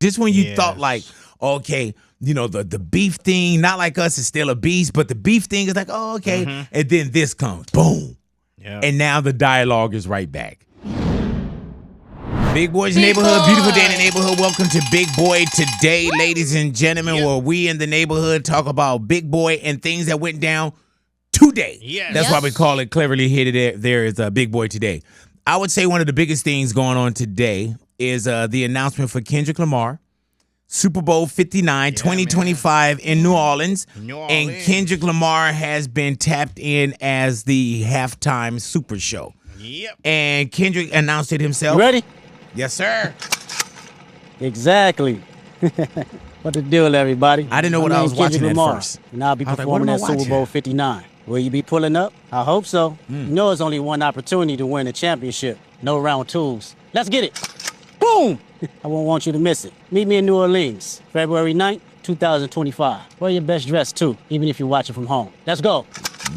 Just when you thought like, okay, the beef thing, not like us, is still a beast, but the beef thing is like, oh, okay. And then this comes, boom. Yeah. And now the dialogue is right back. Big Boy's Neighborhood, beautiful day in the neighborhood. Welcome to Big Boy Today, ladies and gentlemen, where we in the neighborhood talk about Big Boy and things that went down today. Yes. That's why we call it cleverly here. There is Big Boy Today. I would say one of the biggest things going on today is the announcement for Kendrick Lamar, Super Bowl 59, 2025 in New Orleans. And Kendrick Lamar has been tapped in as the halftime Super Show. Yep. And Kendrick announced it himself. You ready? Yes, sir. Exactly. What the deal, everybody? I didn't know what I was watching at first. And I'll be performing at Super Bowl 59. Will you be pulling up? I hope so. You know it's only one opportunity to win a championship. No round twos. Let's get it. Boom! I won't want you to miss it. Meet me in New Orleans, February 9th, 2025. Wear your best dress, too, even if you're watching from home. Let's go.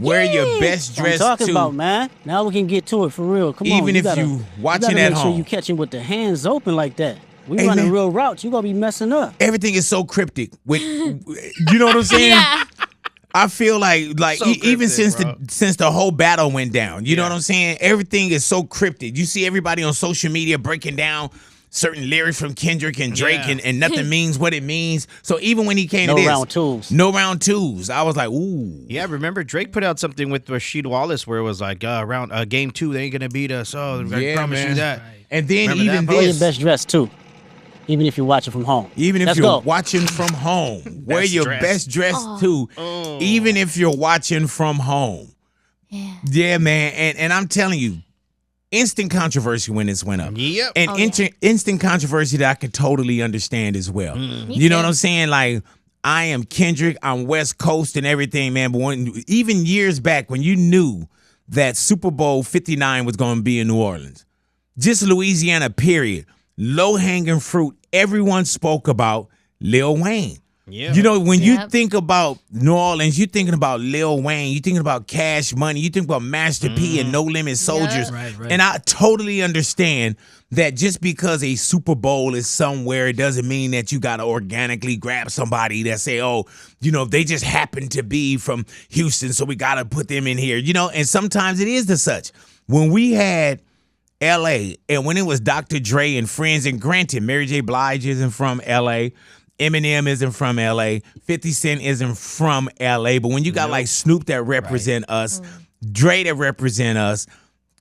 Wear your best dress, too. I'm talking about, man. Now we can get to it for real. Come on. Even if you watching at home. Make sure you catching with the hands open like that. We running real routes. You're going to be messing up. Everything is so cryptic. You know what I'm saying? Yeah. I feel like so even cryptic, since the whole battle went down, you know what I'm saying? Everything is so cryptic. You see everybody on social media breaking down certain lyrics from Kendrick and Drake, and nothing means what it means. So even when he came to this, no round twos. I was like, ooh. Yeah, remember Drake put out something with Rasheed Wallace where it was like, game 2, they ain't gonna beat us. Oh, I promise you that. Right. And then even wear your best dress too. Even if you're watching from home. Even if you're watching from home. Wear your best dress, too. Even if you're watching from home. Yeah, man. And I'm telling you, instant controversy when this went up. Yep. And instant controversy that I could totally understand as well. You know what I'm saying? Like, I am Kendrick. I'm West Coast and everything, man. But even years back when you knew that Super Bowl 59 was going to be in New Orleans, just Louisiana, period. Low-hanging fruit, everyone spoke about Lil Wayne. Yeah. You know, when you think about New Orleans, you're thinking about Lil Wayne, you're thinking about Cash Money, you think about Master P and No Limit Soldiers. Right. And I totally understand that just because a Super Bowl is somewhere, it doesn't mean that you got to organically grab somebody that say, oh, they just happen to be from Houston, so we got to put them in here. And sometimes it is the such. When we had L.A. and when it was Dr. Dre and friends, and granted, Mary J. Blige isn't from L.A., Eminem isn't from L.A., 50 Cent isn't from L.A., but when you got like Snoop that represent us, Dre that represent us,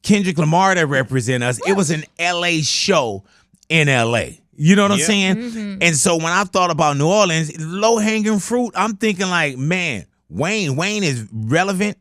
Kendrick Lamar that represent us, it was an L.A. show in L.A. You know what I'm saying? And so when I thought about New Orleans, low-hanging fruit, I'm thinking like, man, Wayne is relevant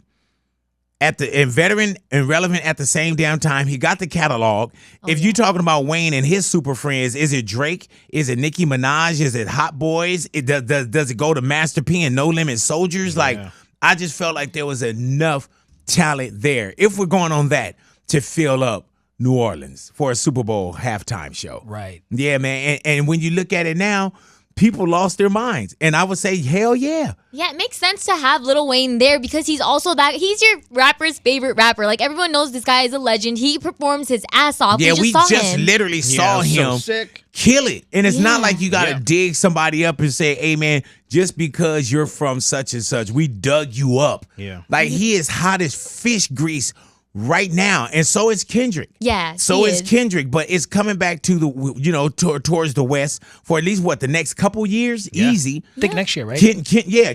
and veteran and relevant at the same damn time. He got the catalog. If you're talking about Wayne and his super friends, is it Drake? Is it Nicki Minaj? Is it Hot Boys? Does it go to Master P and No Limit Soldiers? Like, I just felt like there was enough talent there, if we're going on that, to fill up New Orleans for a Super Bowl halftime show. Right. Yeah, man. And when you look at it now, people lost their minds. And I would say, hell yeah. Yeah, it makes sense to have Lil Wayne there because he's your rapper's favorite rapper. Like, everyone knows this guy is a legend. He performs his ass off. Yeah, we just literally saw him kill it. And it's not like you got to dig somebody up and say, hey, man, just because you're from such and such, we dug you up. Yeah. Like, he is hot as fish grease right now, and so is Kendrick. Yeah, so is Kendrick, but it's coming back to the towards the West for at least the next couple years. Easy. I think next year, right?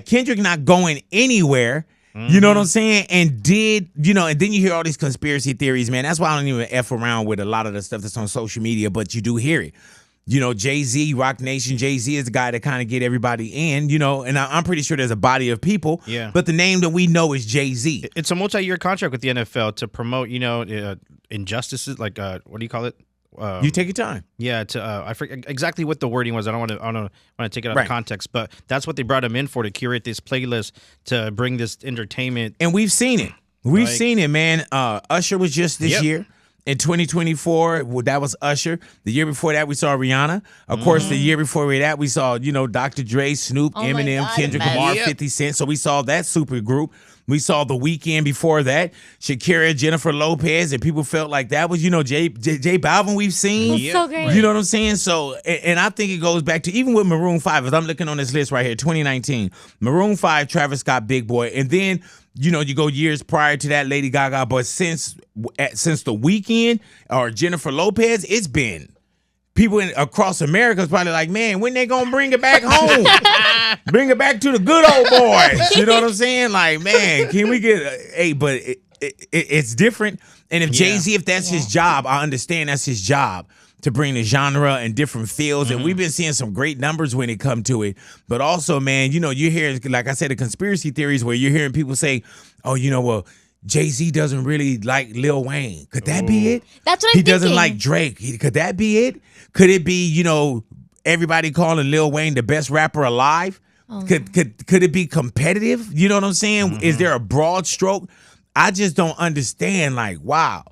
Kendrick not going anywhere. You know what I'm saying? And and then you hear all these conspiracy theories, man. That's why I don't even F around with a lot of the stuff that's on social media, but you do hear it. Jay-Z, Rock Nation, Jay-Z is the guy that kind of get everybody in, and I'm pretty sure there's a body of people. Yeah. But the name that we know is Jay-Z. It's a multi-year contract with the NFL to promote, injustices, like, what do you call it? You take your time. Yeah, I forget exactly what the wording was. I don't want to take it out of context, but that's what they brought him in for, to curate this playlist, to bring this entertainment. And we've seen it. We've seen it, man. Usher was just this year. In 2024, that was Usher. The year before that, we saw Rihanna. Of course, the year before that, we saw, Dr. Dre, Snoop, Eminem, Kendrick Lamar, 50 Cent. So we saw that super group. We saw The Weeknd before that, Shakira, Jennifer Lopez, and people felt like that was, J Balvin we've seen. That's so great. You know what I'm saying? So, and I think it goes back to, even with Maroon 5, as I'm looking on this list right here, 2019, Maroon 5, Travis Scott, Big Boy, and then, you go years prior to that, Lady Gaga, but since The Weeknd or Jennifer Lopez, it's been people across America is probably like, man, when they gonna bring it back home? Bring it back to the good old boys. You know what I'm saying? Like, man, can we get but it's different. And if Jay-Z, if that's his job, I understand that's his job to bring the genre and different feels. And we've been seeing some great numbers when it come to it. But also, man, you hear, like I said, the conspiracy theories where you're hearing people say, oh, well, Jay-Z doesn't really like Lil Wayne. Could that be it? That's what I'm thinking. He doesn't like Drake. Could that be it? Could it be, everybody calling Lil Wayne the best rapper alive? Could it be competitive? You know what I'm saying? Is there a broad stroke? I just don't understand. Like, wow.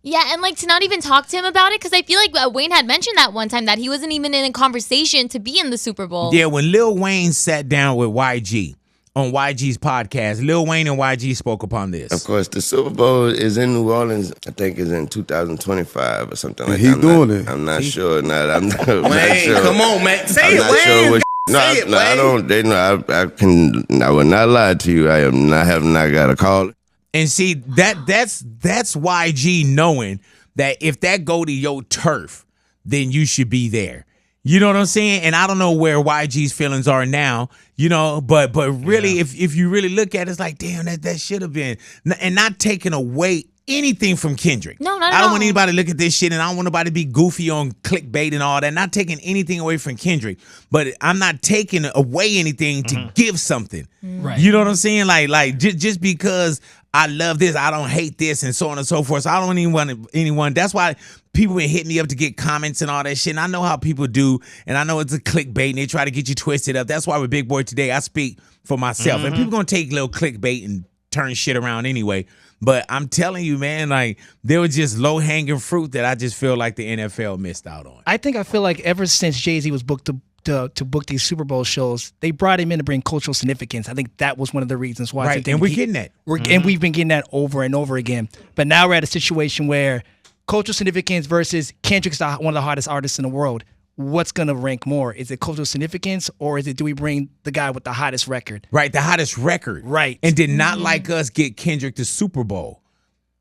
Yeah, and to not even talk to him about it, because I feel like Wayne had mentioned that one time that he wasn't even in a conversation to be in the Super Bowl. Yeah, when Lil Wayne sat down with YG on YG's podcast, Lil Wayne and YG spoke upon this. Of course, the Super Bowl is in New Orleans. I think it's in 2025 or something like that. He's doing it. I'm not sure. I'm not Wayne, sure. come on, man. Say I'm it, not Wayne. sure what. No, Say it, I Wayne. don't. They know. I will not lie to you. I have not got a call. And see, that's YG knowing that if that go to your turf, then you should be there. You know what I'm saying? And I don't know where YG's feelings are now, but really, if you really look at it, it's like, damn, that should have been. And not taking away anything from Kendrick. No, not at I don't all. want anybody to look at this shit, and I don't want nobody to be goofy on clickbait and all that. Not taking anything away from Kendrick, but I'm not taking away anything to give something. Right. You know what I'm saying? Like just because I love this, I don't hate this, and so on and so forth. So I don't even want anyone. That's why people been hitting me up to get comments and all that shit. And I know how people do, and I know it's a clickbait, and they try to get you twisted up. That's why with Big Boy Today, I speak for myself. And people gonna take little clickbait and turn shit around anyway. But I'm telling you, man, like there was just low-hanging fruit that I just feel like the NFL missed out on. I feel like ever since Jay-Z was booked to book these Super Bowl shows, they brought him in to bring cultural significance. I think that was one of the reasons why. Right, and we're getting that. And we've been getting that over and over again. But now we're at a situation where cultural significance versus Kendrick's one of the hottest artists in the world. What's going to rank more? Is it cultural significance, or do we bring the guy with the hottest record? Right, the hottest record. Right. And did not like us get Kendrick the Super Bowl.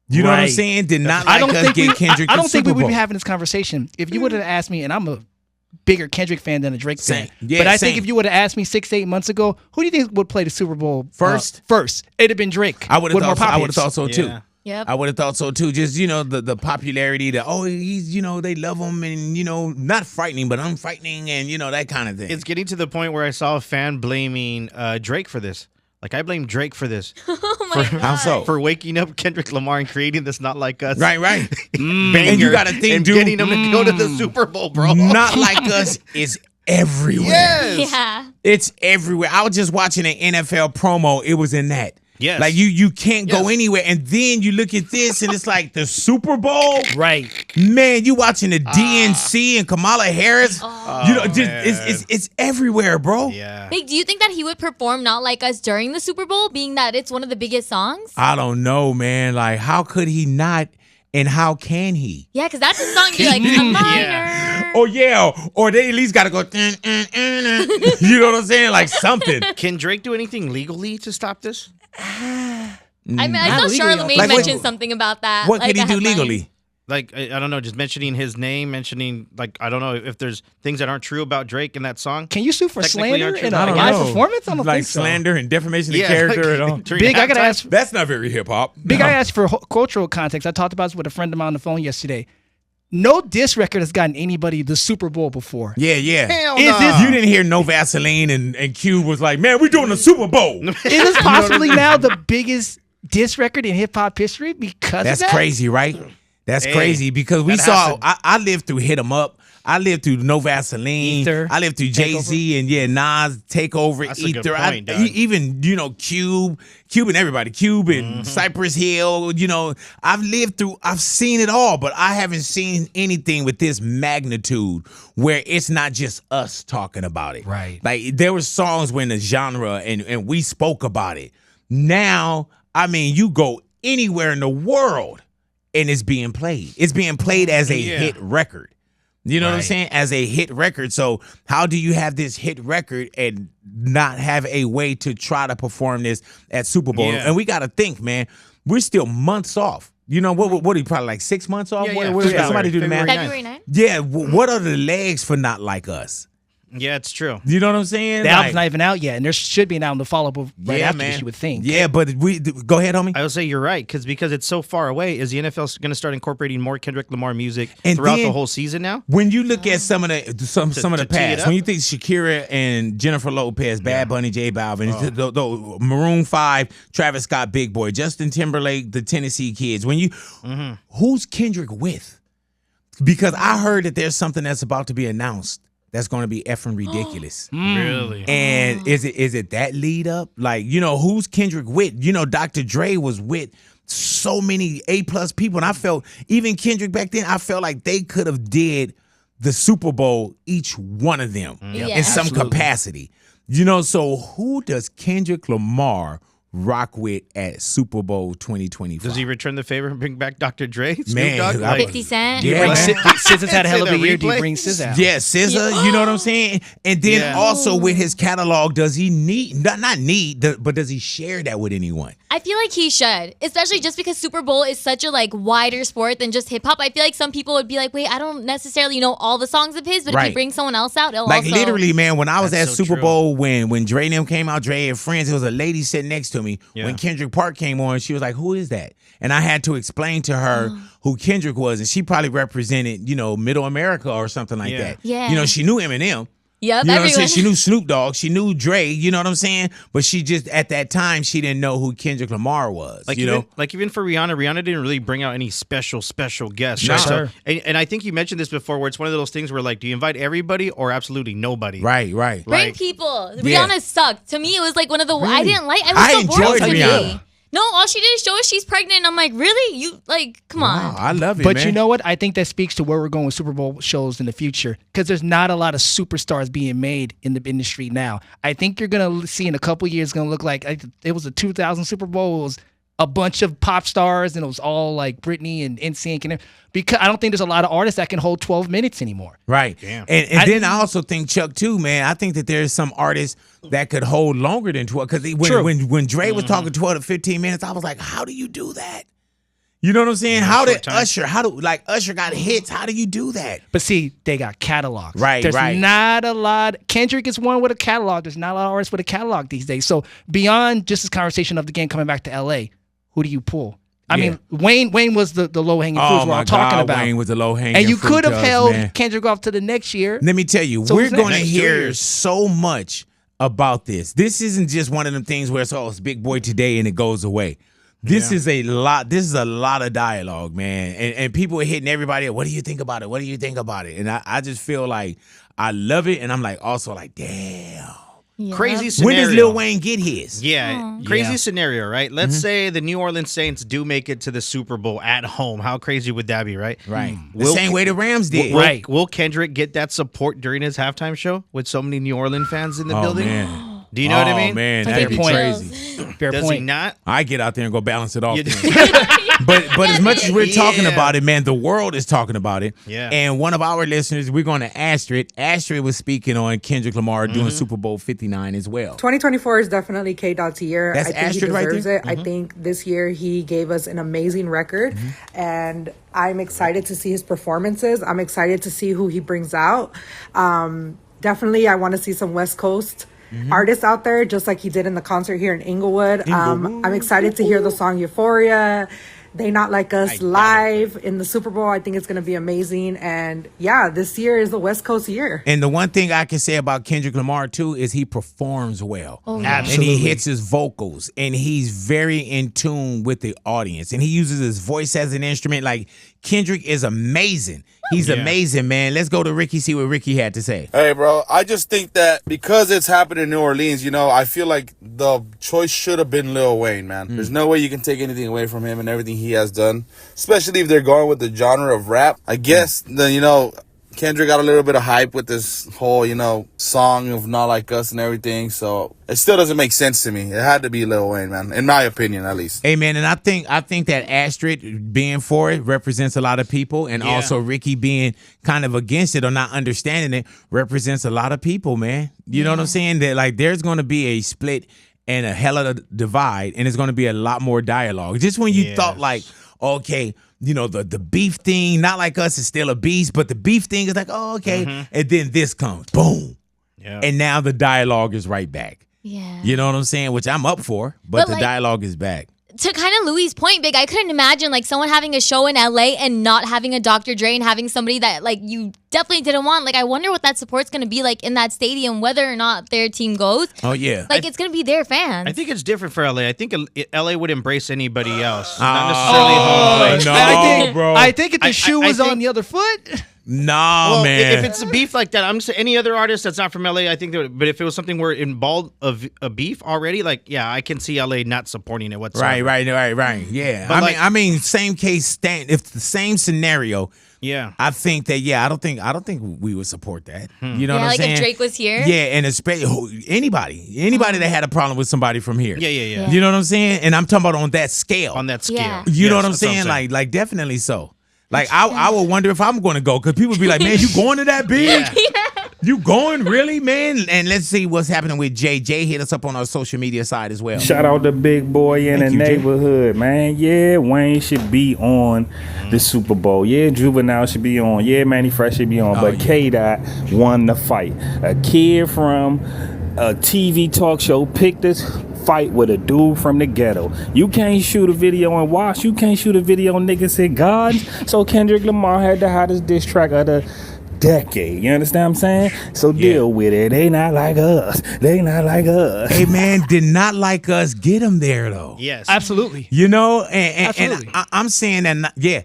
You know what I'm saying? Did not I like us get Kendrick I the don't think Super we would Bowl. be having this conversation if you would have asked me, and I'm a bigger Kendrick fan than a Drake fan. Yeah, but I same. think if you would have asked me 6 to 8 months ago, who do you think would play the Super Bowl First? First, it'd have been Drake. I would have with thought, more pop I would have hits. thought so too. Yeah. Yep. I would have thought so too. Just, the popularity that, he's, they love him and, not frightening, but unfrightening and, that kind of thing. It's getting to the point where I saw a fan blaming Drake for this. Like, I blame Drake for this. Oh my God. How so? For waking up Kendrick Lamar and creating this Not Like Us. Right. Banger, And you gotta think, and dude, getting him to go to the Super Bowl, bro. Not Like Us is everywhere. Yes. Yeah. It's everywhere. I was just watching an NFL promo. It was in that. Yes. Like you can't go Yes. anywhere. And then you look at this and it's like the Super Bowl. Right. Man, you watching the DNC and Kamala Harris. man. It's everywhere, bro. Yeah. Big, do you think that he would perform Not Like Us during the Super Bowl, being that it's one of the biggest songs? I don't know, man. Like, how could he not and how can he? Yeah, because that's a song you're like, a minor. Oh, yeah. Or they at least got to go, you know what I'm saying? Like something. Can Drake do anything legally to stop this? I mean, I Not saw legally, Charlamagne like, mention what- something about that. What like could he a do headline. legally? Like, I don't know, just mentioning his name, I don't know if there's things that aren't true about Drake in that song. Can you sue for Technically slander aren't true. in I a don't live know. performance? I don't Like think so. slander and defamation of Yeah, character and all. during Big, I gotta halftime. ask. That's not very hip hop. Big, I asked for cultural context. I talked about this with a friend of mine on the phone yesterday. No diss record has gotten anybody the Super Bowl before. Yeah. Hell Is nah. this- You didn't hear No Vaseline and Q was like, man, we're doing the Super Bowl. Is this possibly now the biggest diss record in hip hop history because That's of that? crazy, right? That's Hey, crazy because we that saw, happened. I lived through Hit 'Em Up. I lived through No Vaseline. Ether, I lived through Jay-Z and Nas, Takeover, That's a good Ether. point, dog. Even, Cube and everybody. Cube and Cypress Hill. I've seen it all, but I haven't seen anything with this magnitude where it's not just us talking about it. Right. Like, there were songs when the genre and we spoke about it. Now, I mean, you go anywhere in the world and it's being played. It's being played as a hit record. You know what I'm saying? As a hit record. So how do you have this hit record and not have a way to try to perform this at Super Bowl? Yeah. And we got to think, man, we're still months off. You know, what are you, probably like 6 months off? Somebody do the math. February 9th? Yeah, what are the legs for Not Like Us? Yeah, it's true. You know what I'm saying? The album's not even out yet, and there should be an album to follow up right after man. this, you would think. Yeah, but go ahead, homie. I would say you're right because it's so far away. Is the NFL going to start incorporating more Kendrick Lamar music And throughout then, the whole season now? When you look at some of the to tee it past, up? when you think Shakira and Jennifer Lopez, Bad Bunny, J Balvin, the Maroon 5, Travis Scott, Big Boy, Justin Timberlake, the Tennessee Kids, who's Kendrick with? Because I heard that there's something that's about to be announced that's going to be effing ridiculous. Really? And is it that lead up? Like, who's Kendrick with? Dr. Dre was with so many A+ people. And I felt, even Kendrick back then, I felt like they could have did the Super Bowl, each one of them, in some capacity. So who does Kendrick Lamar rock with at Super Bowl 2025? Does he return the favor and bring back Dr. Dre? Snoop Man, Dogg? I- 50 Cent? Yeah, man. SZA's had a hell of a Say that year. Do you replay? bring SZA out? Yeah, SZA, you know what I'm saying? And then also with his catalog, does he but does he share that with anyone? I feel like he should, especially just because Super Bowl is such a wider sport than just hip hop. I feel like some people would be like, wait, I don't necessarily know all the songs of his, but if Right. you bring someone else out, it'll Like also... literally, man, when I was That's at so Super true. Bowl, when Dre and them came out, Dre and friends, there was a lady sitting next to me. Yeah. When Kendrick Park came on, she was like, who is that? And I had to explain to her who Kendrick was, and she probably represented, Middle America or something like that. Yeah. She knew Eminem. Yep, You know what I'm everyone. saying? She knew Snoop Dogg. She knew Dre. You know what I'm saying? But she just, at that time, she didn't know who Kendrick Lamar was. Even for Rihanna didn't really bring out any special guests. No. Right? Sure. And I think you mentioned this before, where it's one of those things where do you invite everybody or absolutely nobody? Right. Bring people. Yeah. Rihanna sucked. To me, it was one of the... I Really? didn't like... It was I so boring enjoyed to Rihanna. me. No, all she did is show us she's pregnant. And I'm like, really? You, come on. Wow, I love it, But man. you know what? I think that speaks to where we're going with Super Bowl shows in the future, because there's not a lot of superstars being made in the industry now. I think you're going to see in a couple years, going to look like it was a 2000 Super Bowl. It was a bunch of pop stars, and it was all like Britney and NSYNC. And because I don't think there's a lot of artists that can hold 12 minutes anymore. Right. Damn. And then I also think, Chuck, too, man, I think that there's some artists that could hold longer than 12. Because when Dre was talking 12 to 15 minutes, I was like, how do you do that? You know what I'm saying? How did short time. Usher got hits? How do you do that? But see, they got catalogs. Right, There's right. not a lot. Kendrick is one with a catalog. There's not a lot of artists with a catalog these days. So beyond just this conversation of the game coming back to LA, who do you pull? I mean, Wayne was the low hanging fruit we're all talking about. Wayne was the low hanging And you fruit could have to us, held man. Kendrick off to the next year. Let me tell you, So we're who's going to next? hear so much about this. This isn't just one of them things where it's big boy today and it goes away. This is a lot. This is a lot of dialogue, man. And people are hitting everybody. What do you think about it? What do you think about it? And I just feel like I love it. And I'm also damn. Yeah. Crazy scenario. When does Lil Wayne get his? Yeah, crazy Yeah. scenario, right? Let's say the New Orleans Saints do make it to the Super Bowl at home. How crazy would that be, right? Right. The Will- same way the Rams did. Will Kendrick get that support during his halftime show with so many New Orleans fans in the Oh, building? man. Do you know what I mean? Oh, man, Like that'd be Fair point. crazy. Fair Does point. he not? I get out there and go balance it off. You- then. But as much as we're talking Yeah. about it, man, the world is talking about it. Yeah. And one of our listeners, we're going to Astrid. Astrid was speaking on Kendrick Lamar doing Super Bowl 59 as well. 2024 is definitely K. Dot's year. That's I think Astrid he right deserves there? it. I think this year he gave us an amazing record, and I'm excited to see his performances. I'm excited to see who he brings out. Definitely, I want to see some West Coast artists out there, just like he did in the concert here in Inglewood. I'm excited to hear the song Euphoria. They Not Like Us live in the Super Bowl. I think it's going to be amazing. And yeah, this year is the West Coast year. And the one thing I can say about Kendrick Lamar too is he performs well. Oh, And Absolutely. he hits his vocals, and he's very in tune with the audience, and he uses his voice as an instrument. Like, Kendrick is amazing. He's amazing, man. Let's go to Ricky, see what Ricky had to say. Hey, bro, I just think that because it's happened in New Orleans, you know, I feel like the choice should have been Lil Wayne, man. There's no way you can take anything away from him and everything he has done, especially if they're going with the genre of rap. I guess, Kendrick got a little bit of hype with this whole, song of Not Like Us and everything, so it still doesn't make sense to me. It had to be Lil Wayne, man, in my opinion, at least. Hey, man, and I think that Astrid being for it represents a lot of people, and also Ricky being kind of against it or not understanding it represents a lot of people, man. You know what I'm saying? That, like, there's going to be a split and a hell of a divide, and it's going to be a lot more dialogue. Just when you thought, like, okay, the beef thing, Not Like Us is still a beast, but the beef thing is like, oh, okay. And then this comes, boom. Yeah. And now the dialogue is right back. Yeah. You know what I'm saying? Which I'm up for, but the dialogue is back. To kind of Louis' point, Big, I couldn't imagine like someone having a show in LA and not having a Dr. Dre and having somebody that like you definitely didn't want. Like, I wonder what that support's going to be like in that stadium, whether or not their team goes. Oh, yeah. Like, it's going to be their fans. I think it's different for LA. I think LA would embrace anybody else, not necessarily home place. No, I think if the shoe was on the other foot. No, man. If it's a beef like that, I'm saying any other artist that's not from LA, I think they would, but if it was something where it involved a beef already, like, yeah, I can see LA not supporting it whatsoever. Right. Yeah. But I mean, same case if the same scenario. Yeah. I think that, I don't think we would support that. You know what I'm like saying? if Drake was here. Yeah, and especially anybody that had a problem with somebody from here. Yeah. You know what I'm saying? And I'm talking about on that scale. On that scale. Yeah. You know what I'm that's saying? Like definitely so. Like, I would wonder if I'm going to go, because people would be like, man, you going to that big? You going, really, man? And let's see what's happening with Jay. Jay hit us up on our social media side as well. Shout out to Big Boy in the neighborhood, man. Yeah, Wayne should be on the Super Bowl. Yeah, Juvenile should be on. Yeah, Manny Fresh should be on. But K-Dot won the fight. A kid from a TV talk show picked this fight with a dude from the ghetto. You can't shoot a video and watch. You can't shoot a video, nigga said God. So Kendrick Lamar had the hottest diss track of the decade. You understand what I'm saying? So deal with it. They not like us. They not like us. Hey, man, did Not Like Us get him there, though? Yes. Absolutely. You know, and Absolutely. I'm saying that,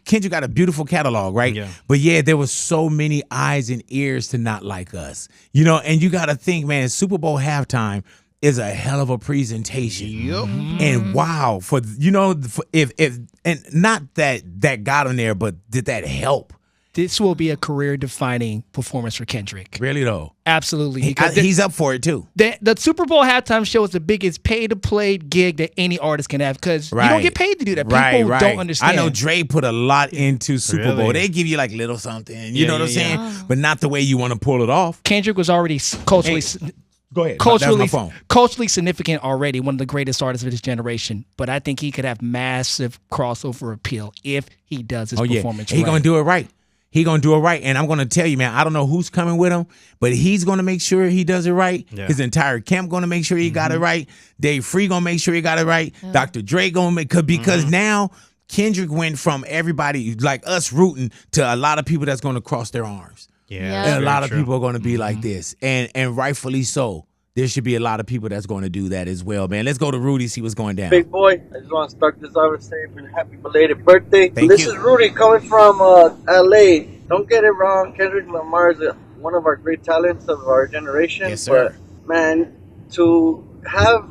Kendrick got a beautiful catalog, right? Yeah. But there was so many eyes and ears to Not Like Us. You know, and you got to think, man, Super Bowl halftime is a hell of a presentation. Yep. And wow, if and not that got him there, but did that help? This will be a career-defining performance for Kendrick. Really, though? Absolutely. He's up for it, too. The Super Bowl halftime show is the biggest pay-to-play gig that any artist can have, because you don't get paid to do that. People don't understand. I know Dre put a lot into Super Bowl. Really? They give you like little something, you know what I'm saying? But not the way you want to pull it off. Kendrick was already culturally... Go ahead. That was my phone. Culturally significant already, one of the greatest artists of his generation. But I think he could have massive crossover appeal if he does his performance right. He's going to do it right. He's going to do it right. And I'm going to tell you, man, I don't know who's coming with him, but he's going to make sure he does it right. Yeah. His entire camp going to make sure he got it right. Dave Free going to make sure he got it right. Yeah. Dr. Dre going to make, because now Kendrick went from everybody like us rooting to a lot of people that's going to cross their arms. Yeah. And a lot of people are going to be like this. And rightfully so. There should be a lot of people that's going to do that as well, man. Let's go to Rudy, see what's going down. Big boy, I just want to start this off and say happy belated birthday. This is Rudy coming from LA. Don't get it wrong, Kendrick Lamar is one of our great talents of our generation. Yes, sir. But, man, to have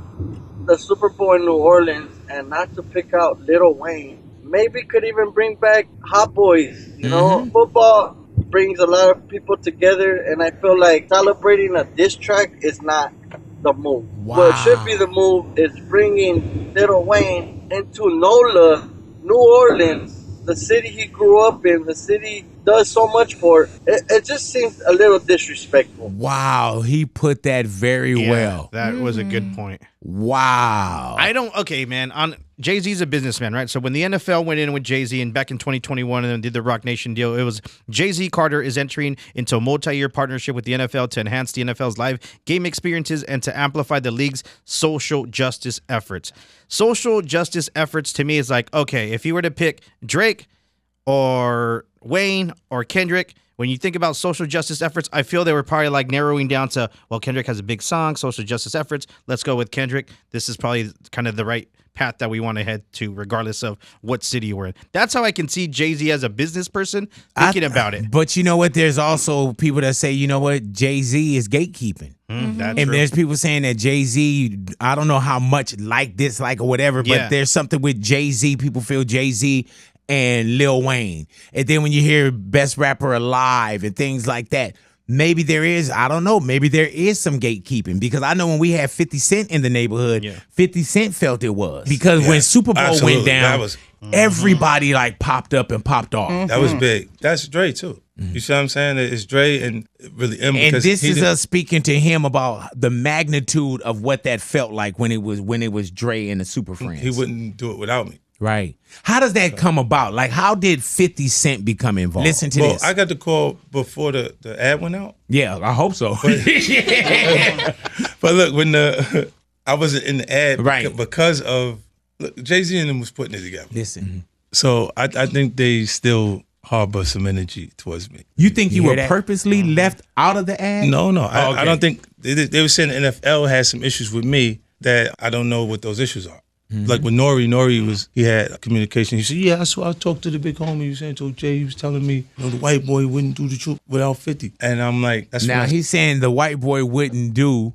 the Super Bowl in New Orleans and not to pick out Lil Wayne, maybe could even bring back Hot Boys. You know, football brings a lot of people together, and I feel like celebrating a diss track is not the move. Wow. What should be the move is bringing Lil Wayne into NOLA, New Orleans, the city he grew up in, the city does so much for. It just seems a little disrespectful. Wow, he put that very well. That was a good point. Wow. Okay, man. Jay-Z's a businessman, right? So when the NFL went in with Jay-Z and back in 2021 and then did the Rock Nation deal, it was Jay-Z Carter is entering into a multi-year partnership with the NFL to enhance the NFL's live game experiences and to amplify the league's social justice efforts. Social justice efforts to me is like, okay, if you were to pick Drake or Wayne or Kendrick, when you think about social justice efforts, I feel they were probably like narrowing down to, well, Kendrick has a big song, social justice efforts. Let's go with Kendrick. This is probably kind of the right path that we want to head to, regardless of what city we're in. That's how I can see Jay-Z as a business person thinking about it. But you know what? There's also people that say, you know what? Jay-Z is gatekeeping. That's And true. there's people saying that Jay-Z, I don't know how much like this, like or whatever, but there's something with Jay-Z. People feel Jay-Z and Lil Wayne. And then when you hear best rapper alive and things like that, maybe there is, I don't know, maybe there is some gatekeeping, because I know when we had 50 Cent in the neighborhood, 50 Cent felt it was. Because when Super Bowl went down, everybody like popped up and popped off. That was big. That's Dre too. You see what I'm saying? It's Dre and really M. And this is us speaking to him about the magnitude of what that felt like when it was Dre and the Super Friends. He wouldn't do it without me. Right. How does that come about? Like, how did 50 Cent become involved? Listen to this. I got the call before the ad went out. Yeah, I hope so. But look, when I wasn't in the ad, right, because of Jay-Z and them was putting it together. Listen. So I think they still harbor some energy towards me. You think you were purposely left out of the ad? No. I don't think they were saying the NFL had some issues with me that I don't know what those issues are. Like with Nori he had communication. He said, yeah, I talked to the big homie. He was saying to Jay, he was telling me, the white boy wouldn't do the truth without 50. And I'm like, that's now he's saying the white boy wouldn't do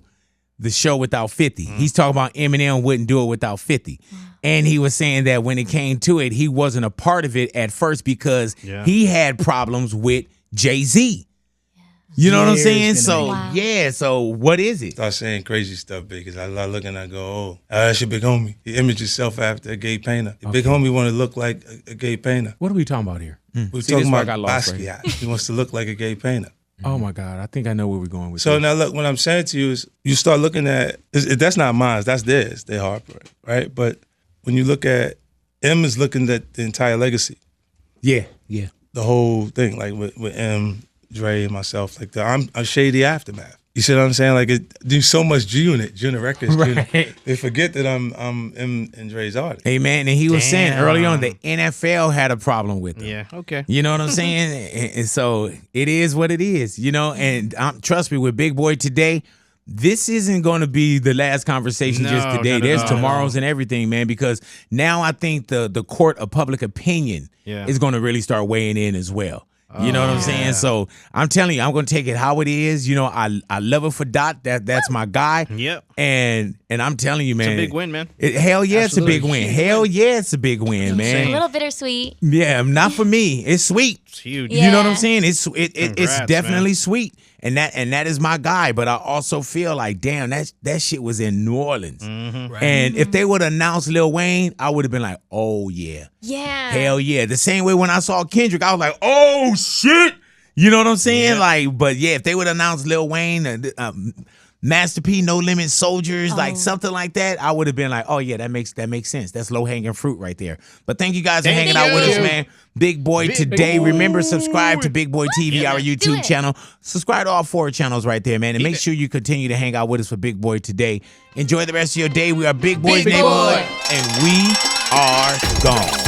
the show without 50. He's talking about Eminem wouldn't do it without 50. And he was saying that when it came to it, he wasn't a part of it at first because he had problems with Jay-Z. You know what I'm saying? So, so what is it? Start saying crazy stuff because I look and I go, oh, that's your big homie. He imaged himself after a gay painter. The big homie want to look like a gay painter. What are we talking about here? We're talking about Basquiat. He wants to look like a gay painter. Oh, my God. I think I know where we're going with so this. Now, look, what I'm saying to you is you start looking at, that's not mine, that's theirs. They Harper, right? But when you look at, M is looking at the entire legacy. Yeah. The whole thing, like with M, Dre, and myself, like I'm a shady aftermath. You see what I'm saying? Like there's so much G-Unit Records. Right. They forget that I'm M and Dre's artist. Hey man, and he was saying early on the NFL had a problem with him. Yeah, okay. You know what I'm saying? And so it is what it is, you know. And trust me, with Big Boy today, this isn't going to be the last conversation just today. There's tomorrows and everything, man, because now I think the court of public opinion is going to really start weighing in as well. You know what I'm saying? So I'm telling you, I'm gonna take it how it is. You know, I love it for Dot. That's my guy. Yep. And I'm telling you, man, it's a big win, man. Hell yeah, it's a big win. Hell yeah, it's a big win, man. A little bittersweet. Yeah, not for me. It's sweet. It's huge. You know what I'm saying? It's Congrats, definitely man. sweet. And that is my guy. But I also feel like, damn, that shit was in New Orleans. Right. And if they would have announced Lil Wayne, I would have been like, oh yeah. Yeah. Hell yeah. The same way when I saw Kendrick, I was like, oh shit. You know what I'm saying? Yeah. Like, but yeah, if they would announce Lil Wayne, Master P, No Limit Soldiers, like something like that, I would have been like, oh yeah, that makes sense. That's low hanging fruit right there. But thank you guys for hanging out with us, man. Big Boy today. Remember, subscribe to Big Boy TV, our YouTube channel. Subscribe to all 4 channels right there, man. And make sure you continue to hang out with us for Big Boy today. Enjoy the rest of your day. We are Big Boy's Neighborhood, and we are gone.